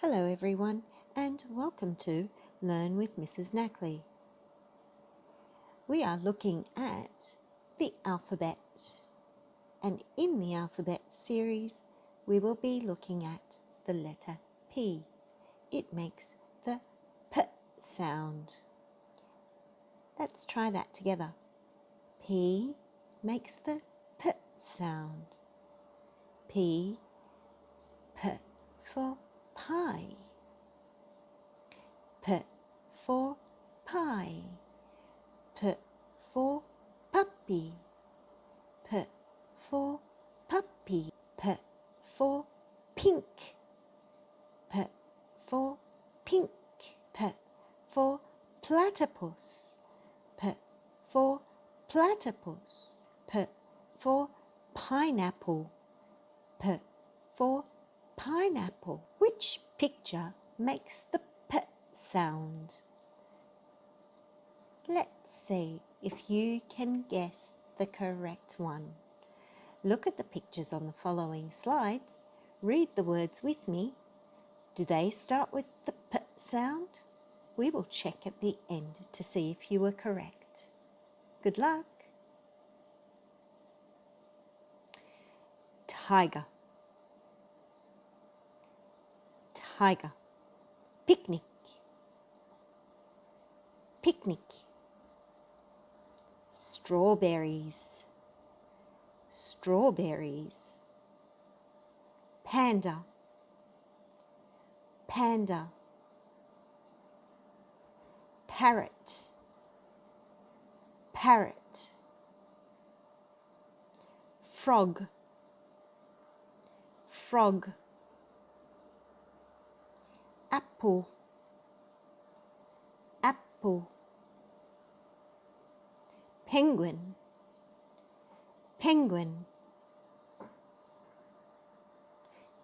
Hello everyone and welcome to Learn with Mrs Nakhle. We are looking at the alphabet, and in the alphabet series we will be looking at the letter P. It makes the P sound. Let's try that together. P makes the P sound. P for pie. P for pie. P for puppy. P for puppy. P for pink. P for pink. P for platypus. P for platypus. P for pineapple. P for pineapple. Which picture makes the P sound? Let's see if you can guess the correct one. Look at the pictures on the following slides. Read the words with me. Do they start with the P sound? We will check at the end to see if you were correct. Good luck. Tiger. Tiger. Picnic. Picnic. Strawberries. Strawberries. Panda. Panda. Parrot. Parrot. Frog. Frog. Apple. Apple. Penguin. Penguin.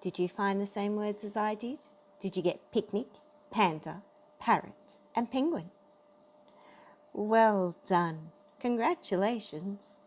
Did you find the same words as I did? Did you get picnic, panda, parrot, and penguin? Well done. Congratulations.